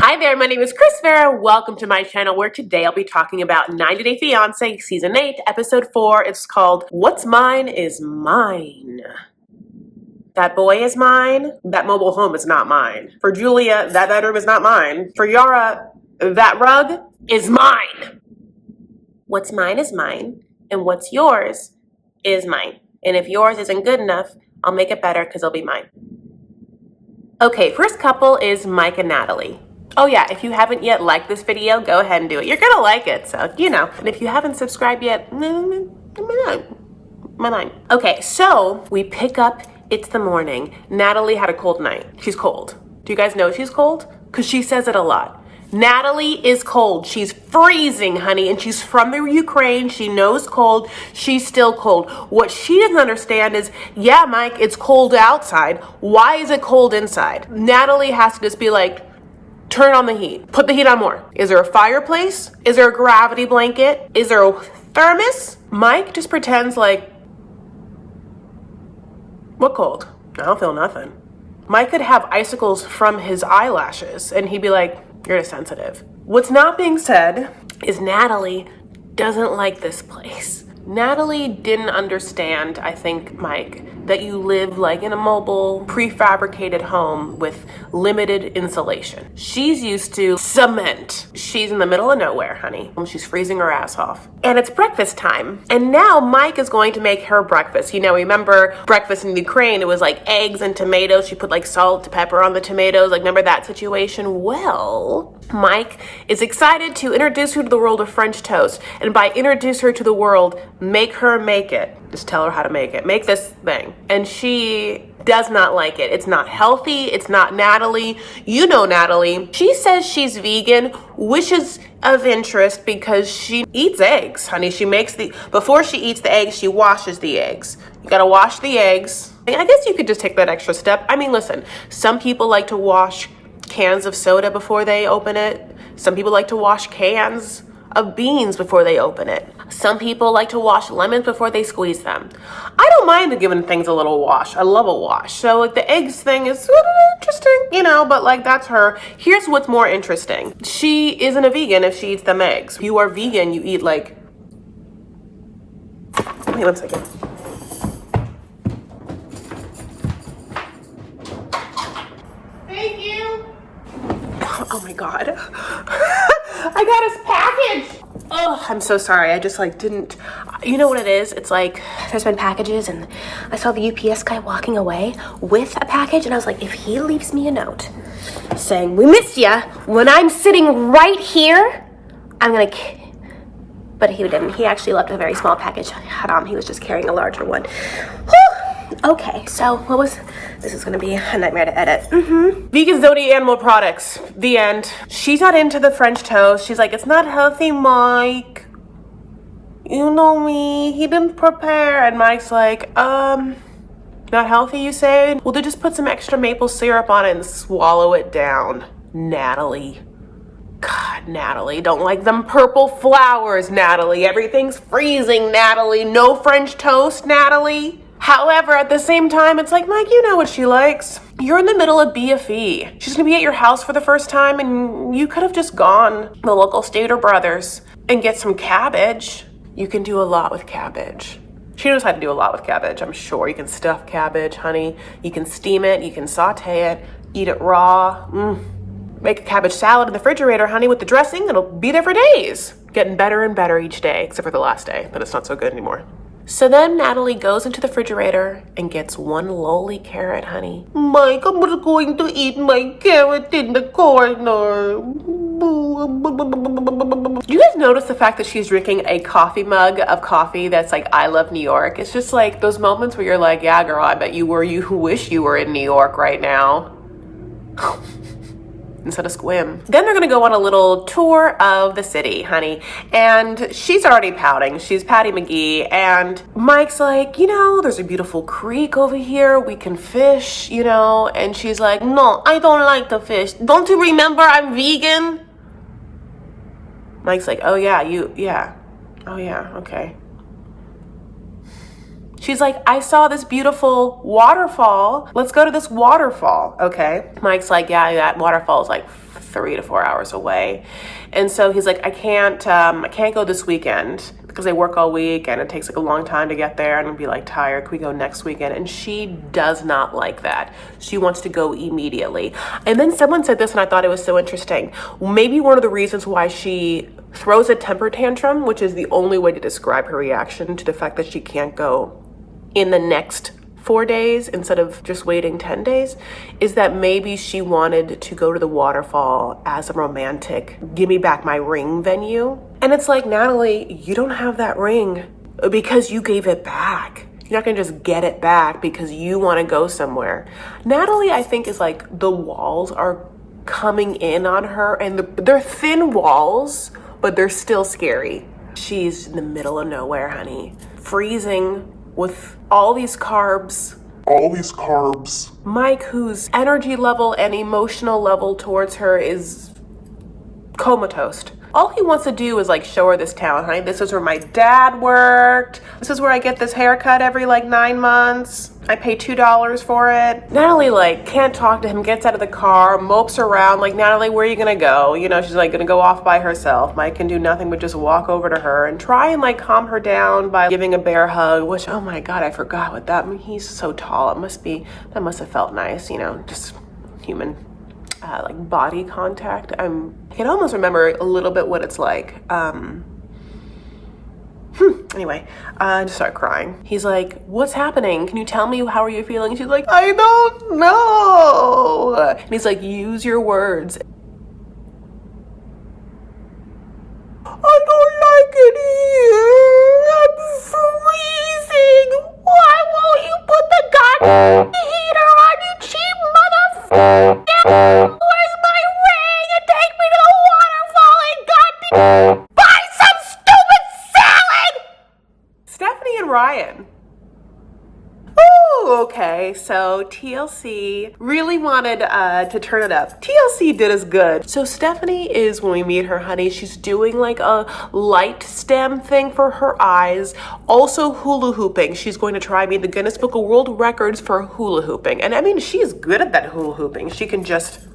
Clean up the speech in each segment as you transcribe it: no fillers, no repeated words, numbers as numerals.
Hi there, my name is Farah. Welcome to my channel where today I'll be talking about 90 Day Fiancé Season 8, Episode 4. It's called What's Mine is Mine. That boy is mine. That mobile home is not mine. For Julia, that bedroom is not mine. For Yara, that rug is mine. What's mine is mine, and what's yours is mine. And if yours isn't good enough, I'll make it better because it'll be mine. Okay, first couple is Mike and Natalie. Oh yeah, if you haven't yet liked this video, go ahead and do it. You're gonna like it, so you know. And if you haven't subscribed yet, okay, so we pick up, it's the morning. Natalie had a cold night. She's cold. Do you guys know she's cold? Because she says it a lot. Natalie is cold. She's freezing, honey, and she's from the Ukraine. She knows cold. She's still cold. What she doesn't understand is, yeah, Mike, it's cold outside. Why is it cold inside? Natalie has to just be like, turn on the heat. Put the heat on more. Is there a fireplace? Is there a gravity blanket? Is there a thermos? Mike just pretends like, what cold? I don't feel nothing. Mike could have icicles from his eyelashes and he'd be like, you're just sensitive. What's not being said is Natalie doesn't like this place. Natalie didn't understand, I think, Mike, that you live like in a mobile, prefabricated home with limited insulation. She's used to cement. She's in the middle of nowhere, honey. She's freezing her ass off. And it's breakfast time. And now Mike is going to make her breakfast. You know, remember breakfast in Ukraine, it was like eggs and tomatoes. She put like salt, pepper on the tomatoes. Like, remember that situation? Well, Mike is excited to introduce her to the world of French toast. And by introduce her to the world, make her make it. Just tell her how to make it. Make this thing. And she does not like it. It's not healthy. It's not Natalie. You know Natalie. She says she's vegan, which is of interest because she eats eggs, honey. She makes before she eats the eggs, she washes the eggs. You gotta wash the eggs. I guess you could just take that extra step. I mean, listen, some people like to wash cans of soda before they open it. Some people like to wash cans of beans before they open it. Some people like to wash lemons before they squeeze them. I don't mind giving things a little wash. I love a wash. So like the eggs thing is interesting, you know, but like that's her. Here's what's more interesting. She isn't a vegan if she eats them eggs. If you are vegan, you eat like, wait 1 second. Thank you. Oh my God. I got his package. Oh, I'm so sorry. I just like didn't, you know what it is? It's like there's been packages and I saw the UPS guy walking away with a package and I was like, if he leaves me a note saying, we missed ya when I'm sitting right here, I'm gonna, but he didn't. He actually left a very small package. He was just carrying a larger one. Whew. Okay, so this is gonna be a nightmare to edit. Vegan Zied animal products, the end. She's not into the French toast. She's like, it's not healthy, Mike. You know me, he didn't prepare. And Mike's like, not healthy, you say? Well, they just put some extra maple syrup on it and swallow it down. Natalie. God, Natalie, don't like them purple flowers, Natalie. Everything's freezing, Natalie. No French toast, Natalie. However, at the same time, it's like, Mike, you know what she likes. You're in the middle of BFE. She's gonna be at your house for the first time and you could have just gone to the local Stater Brothers and get some cabbage. You can do a lot with cabbage. She knows how to do a lot with cabbage, I'm sure. You can stuff cabbage, honey. You can steam it, you can saute it, eat it raw. Make a cabbage salad in the refrigerator, honey, with the dressing. It'll be there for days. Getting better and better each day, except for the last day, but it's not so good anymore. So then Natalie goes into the refrigerator and gets one lowly carrot, honey. Mike, I'm going to eat my carrot in the corner. Do you guys notice the fact that she's drinking a coffee mug of coffee that's like, I love New York? It's just like those moments where you're like, yeah, girl, I bet you wish you were in New York right now. Instead of squim. Then they're gonna go on a little tour of the city, honey. And she's already pouting. She's Patty McGee. And Mike's like, you know, there's a beautiful creek over here. We can fish, you know. And she's like, no, I don't like to fish. Don't you remember I'm vegan? Mike's like, oh yeah, oh yeah, okay. She's like, I saw this beautiful waterfall. Let's go to this waterfall, okay? Mike's like, yeah, that waterfall is like 3 to 4 hours away. And so he's like, I can't go this weekend because I work all week and it takes like a long time to get there and I'd be like tired. Can we go next weekend? And she does not like that. She wants to go immediately. And then someone said this and I thought it was so interesting. Maybe one of the reasons why she throws a temper tantrum, which is the only way to describe her reaction to the fact that she can't go in the next 4 days instead of just waiting 10 days, is that maybe she wanted to go to the waterfall as a romantic give me back my ring venue. And it's like, Natalie, you don't have that ring because you gave it back. You're not gonna just get it back because you wanna go somewhere. Natalie, I think, is like, the walls are coming in on her and they're thin walls, but they're still scary. She's in the middle of nowhere, honey, freezing with all these carbs. Mike, whose energy level and emotional level towards her is comatose. All he wants to do is like show her this town, honey. This is where my dad worked. This is where I get this haircut every like 9 months. I pay $2 for it. Natalie like can't talk to him, gets out of the car, mopes around like, Natalie, where are you gonna go? You know, she's like gonna go off by herself. Mike can do nothing but just walk over to her and try and like calm her down by giving a bear hug, which, oh my God, I forgot what that means. He's so tall. That must have felt nice, you know, just human like body contact. I can almost remember a little bit what it's like. Anyway, I just start crying. He's like, what's happening? Can you tell me? How are you feeling? She's like, I don't know. And he's like, use your words. I don't like it here. I'm freezing. Why won't you put the goddamn heater on, you cheap motherfucker? Where's my ring? And take me to the waterfall and goddamn buy some stupid salad. Stephanie and Ryan. Oh, okay. So TLC really wanted to turn it up. TLC did us good. So Stephanie is, when we meet her, honey, she's doing like a light stem thing for her eyes. Also hula hooping. She's going to try me the Guinness Book of World Records for hula hooping. And I mean, she is good at that hula hooping. She can just...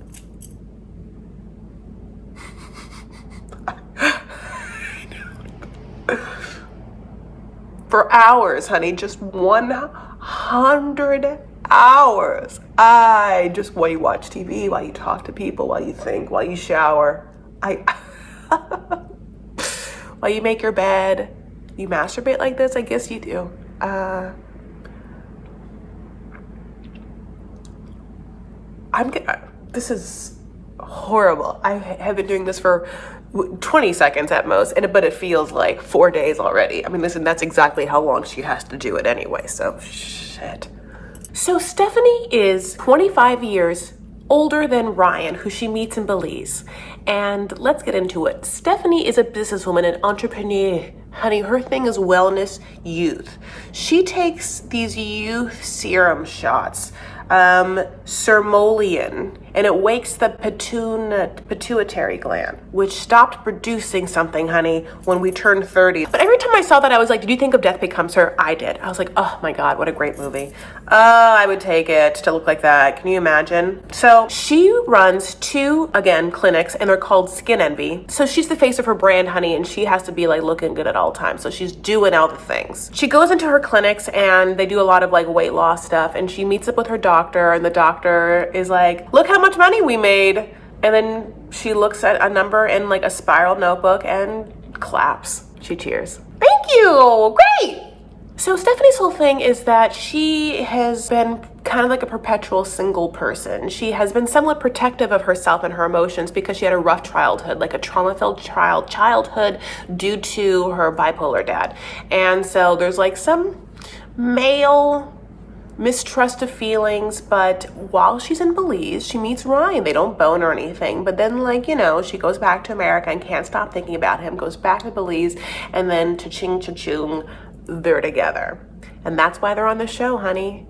for hours, honey, just 100 hours. While you watch TV, while you talk to people, while you think, while you shower, while you make your bed, you masturbate like this. I guess you do. This is horrible. I have been doing this for 20 seconds at most, but it feels like 4 days already. I mean, listen, that's exactly how long she has to do it anyway, so shit. So Stephanie is 25 years older than Ryan, who she meets in Belize. And let's get into it. Stephanie is a businesswoman, an entrepreneur. Honey, her thing is wellness youth. She takes these youth serum shots, Sermolian, and it wakes the pituitary gland, which stopped producing something, honey, when we turned 30. But every time I saw that, I was like, did you think of Death Becomes Her? I did. I was like, oh my God, what a great movie. I would take it to look like that. Can you imagine? So she runs 2, again, clinics, and they're called Skin Envy. So she's the face of her brand, honey, and she has to be like looking good at all times. So she's doing all the things. She goes into her clinics and they do a lot of like weight loss stuff, and she meets up with her doctor, and the doctor is like, look how much money we made. And then she looks at a number in like a spiral notebook and claps. She cheers. Thank you. Great. So Stephanie's whole thing is that she has been kind of like a perpetual single person. She has been somewhat protective of herself and her emotions because she had a rough childhood, like a trauma-filled childhood due to her bipolar dad. And so there's like some male mistrust of feelings, but while she's in Belize, she meets Ryan. They don't bone or anything, but then, like, you know, she goes back to America and can't stop thinking about him, goes back to Belize, and then cha-ching, cha-chung, they're together. And that's why they're on the show, honey.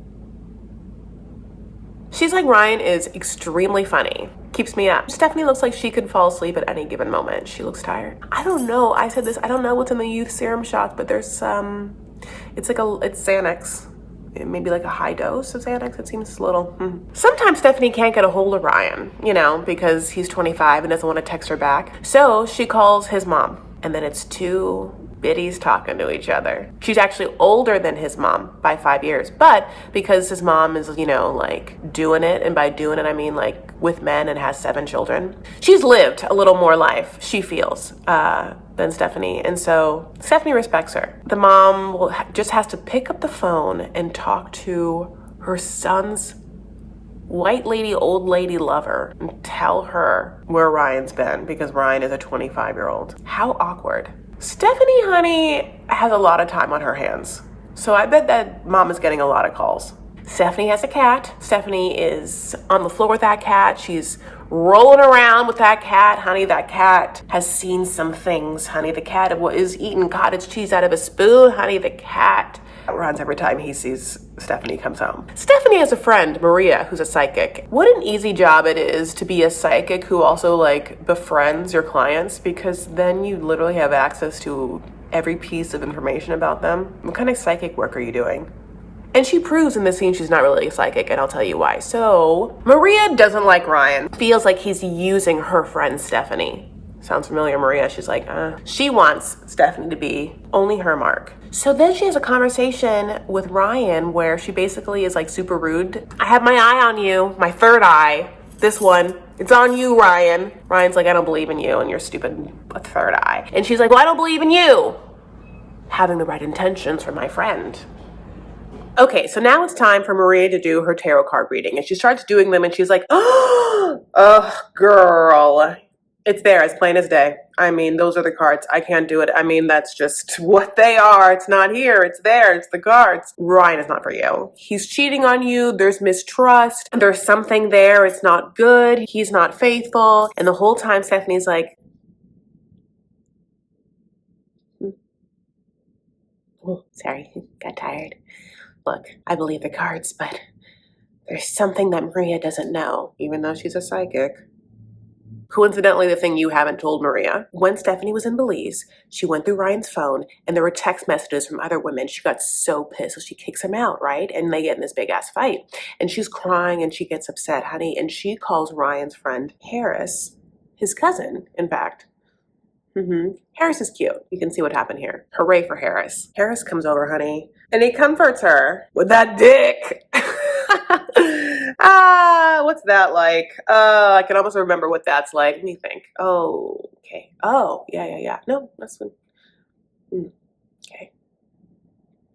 She's like, Ryan is extremely funny. Keeps me up. Stephanie looks like she could fall asleep at any given moment. She looks tired. I don't know. I said this, I don't know what's in the youth serum shots, but there's it's Xanax. maybe like a high dose of Xanax. It seems a little. Sometimes Stephanie can't get a hold of Ryan, because he's 25 and doesn't want to text her back. So she calls his mom, and then it's two biddies talking to each other. She's actually older than his mom by 5 years, but because his mom is, like doing it, and by doing it, I mean like with men and has 7 children, she's lived a little more life, she feels, than Stephanie. And so Stephanie respects her. The mom just has to pick up the phone and talk to her son's white lady, old lady lover and tell her where Ryan's been, because Ryan is a 25-year-old. How awkward. Stephanie, honey, has a lot of time on her hands. So I bet that mom is getting a lot of calls. Stephanie has a cat. Stephanie is on the floor with that cat. She's rolling around with that cat. Honey, that cat has seen some things. Honey, the cat is eating cottage cheese out of a spoon. Honey, the cat runs every time he sees Stephanie comes home. Stephanie has a friend, Maria, who's a psychic. What an easy job it is to be a psychic who also like befriends your clients, because then you literally have access to every piece of information about them. What kind of psychic work are you doing? And she proves in this scene she's not really a psychic, and I'll tell you why. So Maria doesn't like Ryan, feels like he's using her friend Stephanie. Sounds familiar, Maria? She's like, She wants Stephanie to be only her mark. So then she has a conversation with Ryan where she basically is like super rude. I have my eye on you, my third eye. This one, it's on you, Ryan. Ryan's like, I don't believe in you and your stupid third eye. And she's like, well, I don't believe in you having the right intentions for my friend. Okay, so now it's time for Maria to do her tarot card reading. And she starts doing them and she's like, oh, girl. It's there as plain as day. I mean, those are the cards. I can't do it. I mean, that's just what they are. It's not here. It's there. It's the cards. Ryan is not for you. He's cheating on you. There's mistrust. There's something there. It's not good. He's not faithful. And the whole time Stephanie's like, oh, sorry, got tired. Look, I believe the cards, but there's something that Maria doesn't know, even though she's a psychic. Coincidentally, the thing you haven't told Maria, when Stephanie was in Belize, she went through Ryan's phone and there were text messages from other women. She got so pissed, so she kicks him out, right? And they get in this big ass fight. And she's crying and she gets upset, honey. And she calls Ryan's friend Harris, his cousin, in fact. Harris is cute. You can see what happened here. Hooray for Harris. Harris comes over, honey, and he comforts her with that dick. What's that like? I can almost remember what that's like. Let me think. Oh, okay. Oh, yeah. No, that's one. Okay.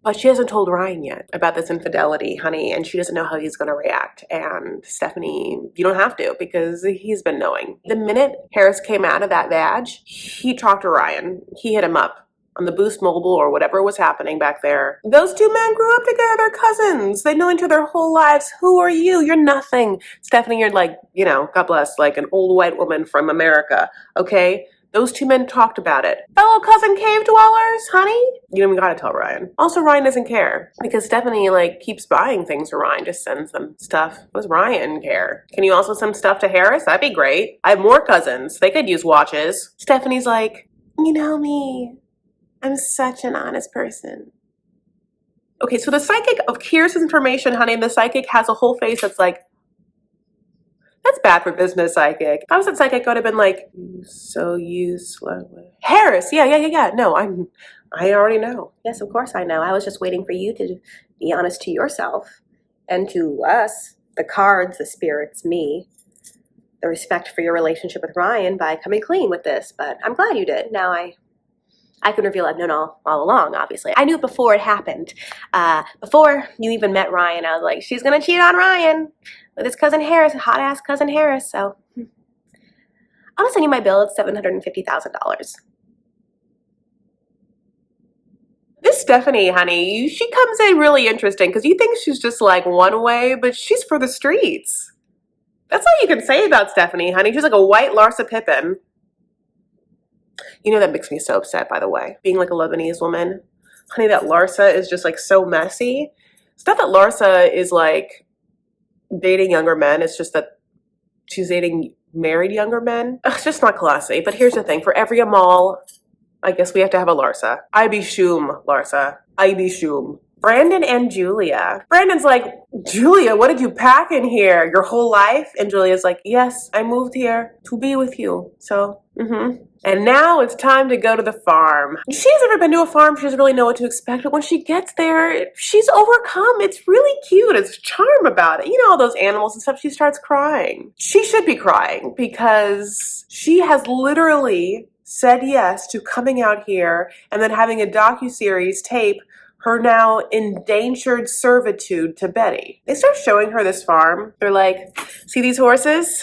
But she hasn't told Ryan yet about this infidelity, honey, and she doesn't know how he's going to react. And Stephanie, you don't have to, because he's been knowing. The minute Harris came out of that vag, he talked to Ryan. He hit him up on the Boost Mobile or whatever was happening back there. Those two men grew up together. They're cousins. They know each other their whole lives. Who are you? You're nothing. Stephanie, you're like, God bless, like an old white woman from America, okay? Those two men talked about it. Fellow cousin cave dwellers, honey? You don't even gotta tell Ryan. Also, Ryan doesn't care because Stephanie keeps buying things for Ryan, just sends them stuff. What does Ryan care? Can you also send stuff to Harris? That'd be great. I have more cousins. They could use watches. Stephanie's like, you know me. I'm such an honest person. Okay, so the psychic hears his information, honey, and the psychic has a whole face that's like, that's bad for business, psychic. If I was that psychic, I would have been like, so useless. Harris, yeah. No, I already know. Yes, of course I know. I was just waiting for you to be honest to yourself and to us, the cards, the spirits, me, the respect for your relationship with Ryan by coming clean with this. But I'm glad you did. Now I can reveal I've known all along, obviously. I knew before it happened. Before you even met Ryan, I was like, she's going to cheat on Ryan with his cousin Harris, hot-ass cousin Harris. So I'm going to send you my bill. It's $750,000. This Stephanie, honey, she comes in really interesting because you think she's just like one way, but she's for the streets. That's all you can say about Stephanie, honey. She's like a white Larsa Pippen. That makes me so upset, by the way. Being like a Lebanese woman. Honey, that Larsa is just like so messy. It's not that Larsa is like dating younger men. It's just that she's dating married younger men. It's just not classy. But here's the thing. For every Amal, I guess we have to have a Larsa. I be shum, Larsa. I be shum. Brandon and Julia. Brandon's like, Julia, what did you pack in here? Your whole life? And Julia's like, yes, I moved here to be with you. So, And now it's time to go to the farm. She has never been to a farm. She doesn't really know what to expect. But when she gets there, she's overcome. It's really cute. It's charm about it. You know, all those animals and stuff. She starts crying. She should be crying because she has literally said yes to coming out here and then having a docuseries tape her now endangered servitude to Betty. They start showing her this farm. They're like, see these horses?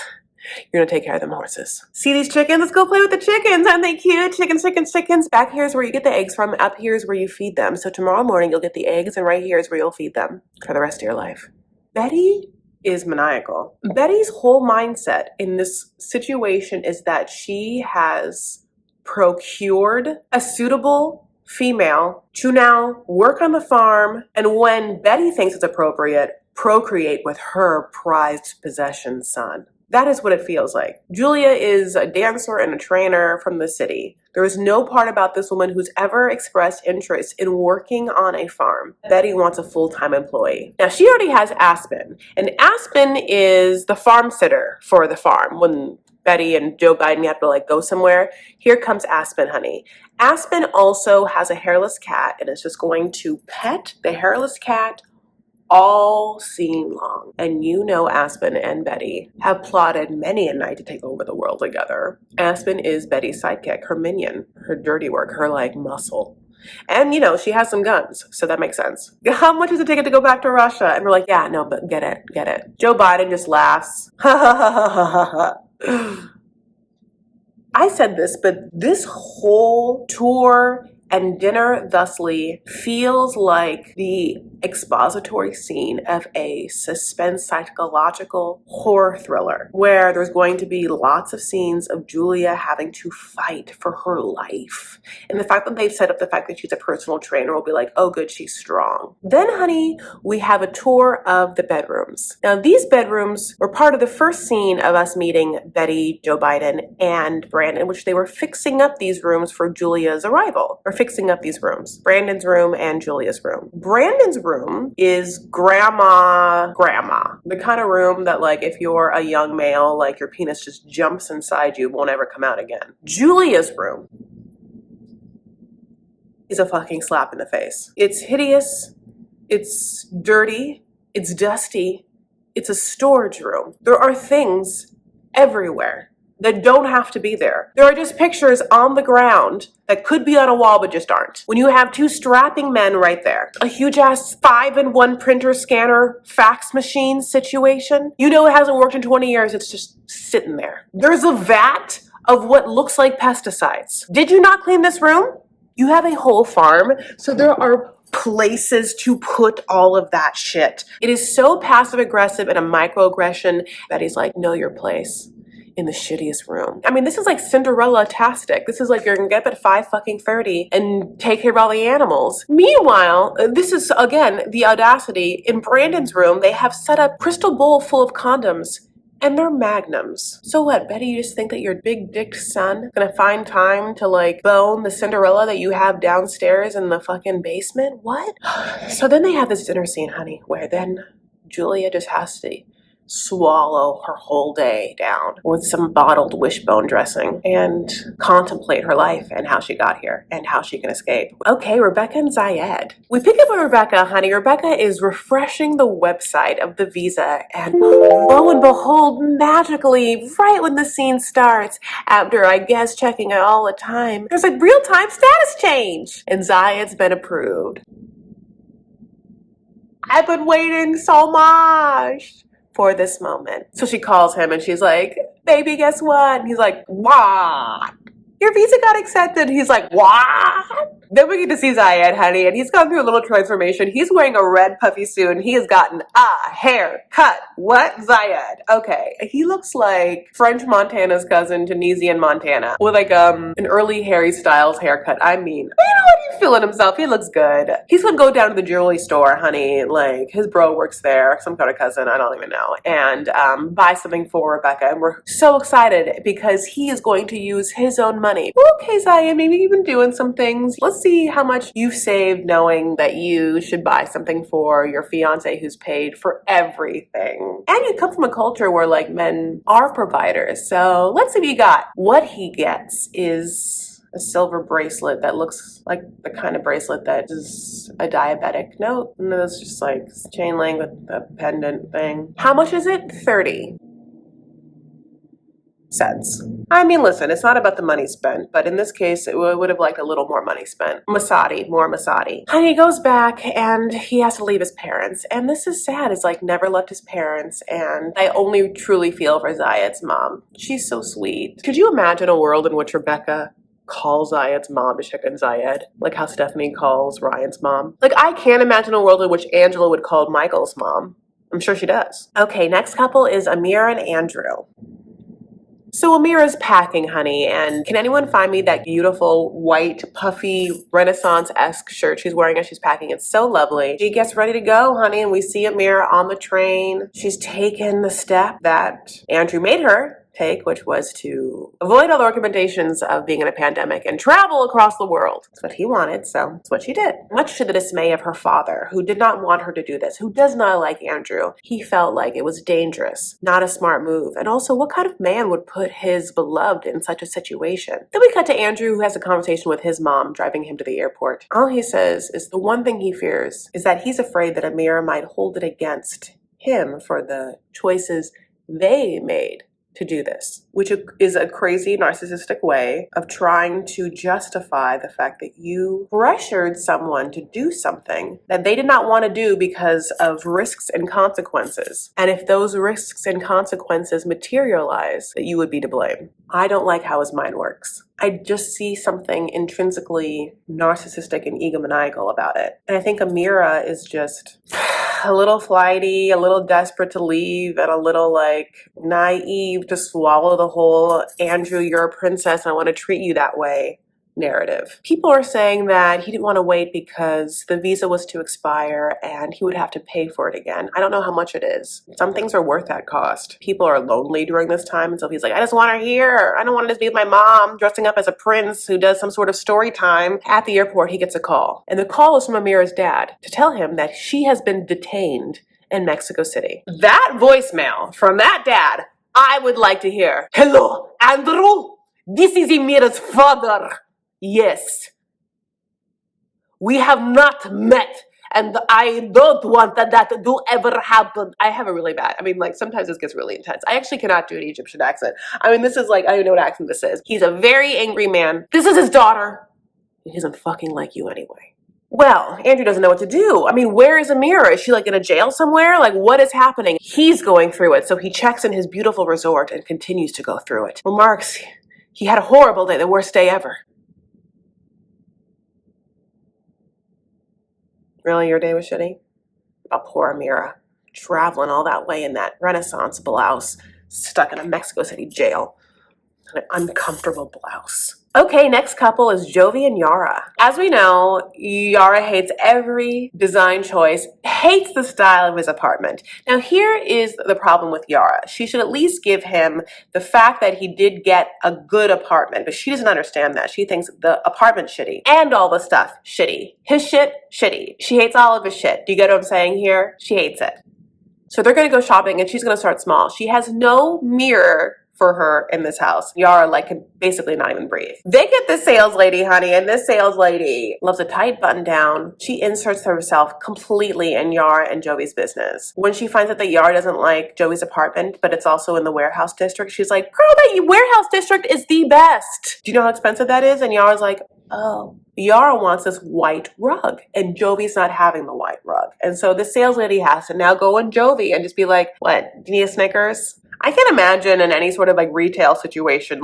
You're gonna take care of them horses. See these chickens? Let's go play with the chickens. Aren't they cute? Chickens, chickens, chickens. Back here is where you get the eggs from. Up here is where you feed them. So tomorrow morning you'll get the eggs, and right here is where you'll feed them for the rest of your life. Betty is maniacal. Betty's whole mindset in this situation is that she has procured a suitable female to now work on the farm, and when Betty thinks it's appropriate, procreate with her prized possession son. That is what it feels like. Julia is a dancer and a trainer from the city. There is no part about this woman who's ever expressed interest in working on a farm. Betty wants a full-time employee. Now, she already has Aspen, and Aspen is the farm sitter for the farm. When Betty and Joe Biden have to go somewhere, here comes Aspen, honey. Aspen also has a hairless cat and is just going to pet the hairless cat all scene long. And you know Aspen and Betty have plotted many a night to take over the world together. Aspen is Betty's sidekick, her minion, her dirty work, her muscle. And she has some guns, so that makes sense. How much is it take to go back to Russia? And we're like, yeah, no, but get it. Joe Biden just laughs. Ha ha ha ha ha ha. I said this, but this whole tour and dinner thusly feels like the expository scene of a suspense psychological horror thriller where there's going to be lots of scenes of Julia having to fight for her life. And the fact that they've set up the fact that she's a personal trainer will be like, oh good, she's strong. Then, honey, we have a tour of the bedrooms. Now, these bedrooms were part of the first scene of us meeting Betty, Joe Biden, and Brandon, which they were fixing up these rooms for Julia's arrival. Or fixing up these rooms. Brandon's room and Julia's room. Brandon's room is grandma. The kind of room that if you're a young male, your penis just jumps inside you, won't ever come out again. Julia's room is a fucking slap in the face. It's hideous. It's dirty. It's dusty. It's a storage room. There are things everywhere that don't have to be there. There are just pictures on the ground that could be on a wall but just aren't. When you have two strapping men right there, a huge ass 5-in-1 printer scanner fax machine situation, it hasn't worked in 20 years, it's just sitting there. There's a vat of what looks like pesticides. Did you not clean this room? You have a whole farm, so there are places to put all of that shit. It is so passive aggressive and a microaggression that he's like, know your place in the shittiest room. I mean, this is like Cinderella-tastic. This is you're gonna get up at 5:30 and take care of all the animals. Meanwhile, this is, again, the audacity. In Brandon's room, they have set up crystal bowl full of condoms, and they're magnums. So what, Betty, you just think that your big-dicked son gonna find time to bone the Cinderella that you have downstairs in the fucking basement? What? So then they have this dinner scene, honey, where then Julia just has to swallow her whole day down with some bottled wishbone dressing and contemplate her life and how she got here and how she can escape. Okay, Rebecca and Zied. We pick up on Rebecca, honey. Rebecca is refreshing the website of the visa, and lo and behold, magically, right when the scene starts, after I guess checking it all the time, there's a real-time status change, and Zied's been approved. I've been waiting so much for this moment. So she calls him and she's like, baby, guess what? And he's like, what? Your visa got accepted. He's like, what? Then we get to see Zied, honey, and he's gone through a little transformation. He's wearing a red puffy suit and he has gotten a haircut. What? Zied. Okay. He looks like French Montana's cousin, Tunisian Montana, with an early Harry Styles haircut. I mean, you know what? He's feeling himself. He looks good. He's gonna go down to the jewelry store, honey. Like, his bro works there, some kind of cousin, I don't even know, and buy something for Rebecca. And we're so excited because he is going to use his own money. Okay, Zied, maybe you've been doing some things. Let's see how much you've saved knowing that you should buy something for your fiance who's paid for everything. And you come from a culture where, like, men are providers. So let's see what you got. What he gets is a silver bracelet that looks like the kind of bracelet that is a diabetic note. And it's just like chain link with a pendant thing. How much is it? 30 cents. I mean, listen, it's not about the money spent, but in this case, it would have liked a little more money spent. Masadi, more Masadi. And he goes back and he has to leave his parents. And this is sad. It's like never left his parents. And I only truly feel for Zied's mom. She's so sweet. Could you imagine a world in which Rebecca calls Zied's mom Chicken Zied? Like how Stephanie calls Ryan's mom. Like, I can't imagine a world in which Angela would call Michael's mom. I'm sure she does. Okay, next couple is Amira and Andrew. So Amira's packing, honey, and can anyone find me that beautiful white puffy Renaissance-esque shirt she's wearing as she's packing? It's so lovely. She gets ready to go, honey, and we see Amira on the train. She's taken the step that Andrew made her take, which was to avoid all the recommendations of being in a pandemic and travel across the world. That's what he wanted, so that's what she did. Much to the dismay of her father, who did not want her to do this, who does not like Andrew. He felt like it was dangerous, not a smart move. And also, what kind of man would put his beloved in such a situation? Then we cut to Andrew, who has a conversation with his mom, driving him to the airport. All he says is the one thing he fears is that he's afraid that Amira might hold it against him for the choices they made to do this, which is a crazy narcissistic way of trying to justify the fact that you pressured someone to do something that they did not want to do because of risks and consequences. And if those risks and consequences materialize, that you would be to blame. I don't like how his mind works. I just see something intrinsically narcissistic and egomaniacal about it. And I think Amira is just a little flighty, a little desperate to leave, and a little like naive to swallow the whole Andrew, you're a princess, and I want to treat you that way narrative. People are saying that he didn't want to wait because the visa was to expire and he would have to pay for it again. I don't know how much it is. Some things are worth that cost. People are lonely during this time, and so he's like, I just want her here. I don't want to just be with my mom dressing up as a prince who does some sort of story time. At the airport, he gets a call, and the call is from Amira's dad to tell him that she has been detained in Mexico City. That voicemail from that dad, I would like to hear. Hello, Andrew. This is Amira's father. Yes, we have not met, and I don't want that to ever happen. I have a really bad, sometimes this gets really intense. I actually cannot do an Egyptian accent. This is like, I don't know what accent this is. He's a very angry man. This is his daughter. He doesn't fucking like you anyway. Well, Andrew doesn't know what to do. Where is Amira? Is she like in a jail somewhere? Like, what is happening? He's going through it, so he checks in his beautiful resort and continues to go through it. Remarks, he had a horrible day, the worst day ever. Really, your day was shitty? Oh, poor Amira, traveling all that way in that Renaissance blouse, stuck in a Mexico City jail. An uncomfortable blouse. Okay, next couple is Jovi and Yara. As we know, Yara hates every design choice, hates the style of his apartment. Now, here is the problem with Yara. She should at least give him the fact that he did get a good apartment, but she doesn't understand that. She thinks the apartment's shitty and all the stuff shitty. His shit, shitty. She hates all of his shit. Do you get what I'm saying here? She hates it. So they're going to go shopping, and she's going to start small. She has no mirror for her in this house. Yara can basically not even breathe. They get this sales lady, honey, and this sales lady loves a tight button down. She inserts herself completely in Yara and Jovi's business. When she finds out that Yara doesn't like Jovi's apartment, but it's also in the warehouse district, she's like, girl, that warehouse district is the best. Do you know how expensive that is? And Yara's like, oh. Yara wants this white rug, and Jovi's not having the white rug. And so the sales lady has to now go on Jovi and just be like, what, do you need a Snickers? I can't imagine in any sort of retail situation,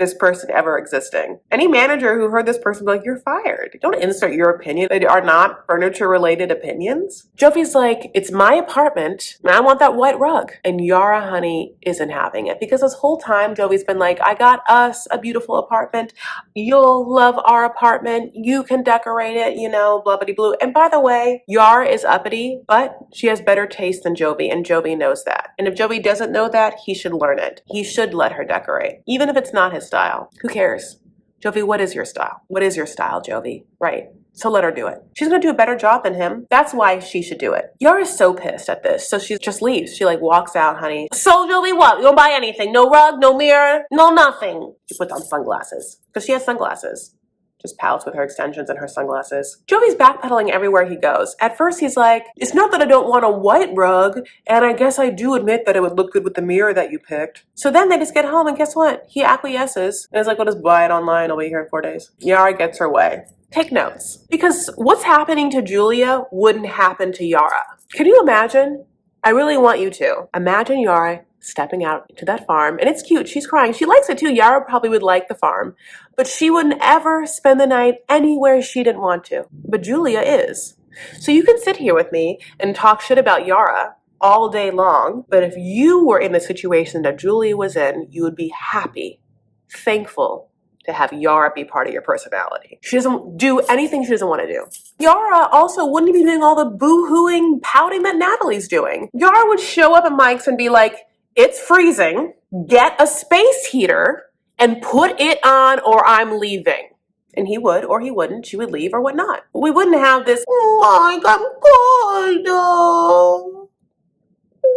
this person ever existing. Any manager who heard this person be like, you're fired. Don't insert your opinion. They are not furniture related opinions. Jovi's like, it's my apartment and I want that white rug. And Yara, honey, isn't having it because this whole time Jovi's been like, I got us a beautiful apartment. You'll love our apartment. You can decorate it, you know, blah, blah, blue. And by the way, Yara is uppity, but she has better taste than Jovi, and Jovi knows that. And if Jovi doesn't know that, he should learn it. He should let her decorate, even if it's not his style. Who cares? Jovi, what is your style? What is your style, Jovi? Right. So let her do it. She's gonna do a better job than him. That's why she should do it. Yara's so pissed at this, so she just leaves. She like walks out, honey. So Jovi, what? You don't buy anything? No rug, no mirror, no nothing. She puts on sunglasses because she has sunglasses. Just pouts with her extensions and her sunglasses. Jovi's backpedaling everywhere he goes. At first he's like, it's not that I don't want a white rug, and I guess I do admit that it would look good with the mirror that you picked. So then they just get home, and guess what? He acquiesces. And is like, well, just buy it online. I'll be here in 4 days. Yara gets her way. Take notes. Because what's happening to Julia wouldn't happen to Yara. Can you imagine? I really want you to. Imagine Yara stepping out to that farm, and it's cute. She's crying. She likes it too. Yara probably would like the farm, but she wouldn't ever spend the night anywhere she didn't want to. But Julia is. So you can sit here with me and talk shit about Yara all day long, but if you were in the situation that Julia was in, you would be happy, thankful to have Yara be part of your personality. She doesn't do anything she doesn't want to do. Yara also wouldn't be doing all the boo-hooing, pouting that Natalie's doing. Yara would show up at Mike's and be like, it's freezing, get a space heater and put it on or I'm leaving. And he would or he wouldn't. She would leave or whatnot. We wouldn't have this, oh, Mike, I'm cold, though.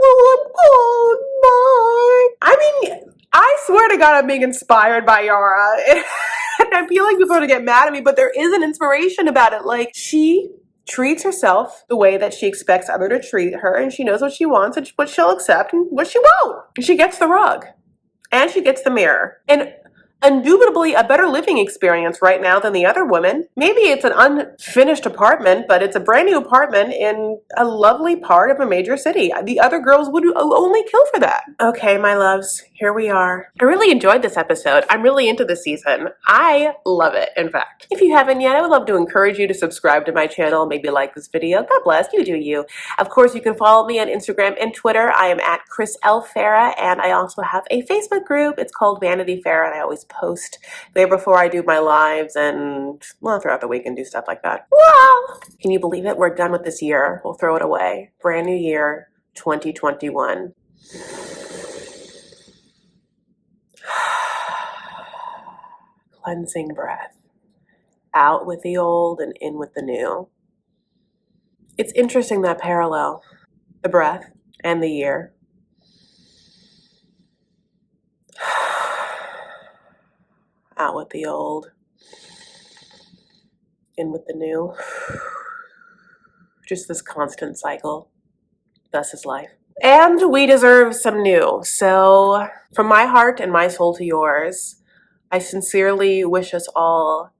Oh, I'm cold, Mike. I mean, I swear to God, I'm being inspired by Yara. And I feel like people are going to get mad at me, but there is an inspiration about it. Like, she treats herself the way that she expects others to treat her, and she knows what she wants and what she'll accept and what she won't. She gets the rug, and she gets the mirror. And indubitably a better living experience right now than the other women. Maybe it's an unfinished apartment, but it's a brand new apartment in a lovely part of a major city. The other girls would only kill for that. Okay, my loves, here we are. I really enjoyed this episode. I'm really into this season. I love it, in fact. If you haven't yet, I would love to encourage you to subscribe to my channel, maybe like this video. God bless, you do you. Of course, you can follow me on Instagram and Twitter. I am at Chris L. Farah, and I also have a Facebook group. It's called Vanity Fair, and I always post there before I do my lives and, well, throughout the week and do stuff like that. Wow! Can you believe it? We're done with this year. We'll throw it away. Brand new year, 2021. Cleansing breath. Out with the old and in with the new. It's interesting, that parallel. The breath and the year. Out with the old, in with the new. Just this constant cycle. Thus is life. And we deserve some new. So, from my heart and my soul to yours, I sincerely wish us all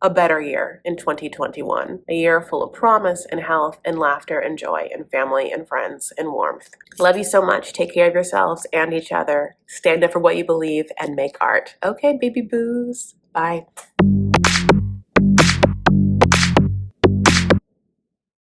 a better year in 2021. A year full of promise and health and laughter and joy and family and friends and warmth. Love you so much. Take care of yourselves and each other. Stand up for what you believe and make art. Okay, baby boos. Bye.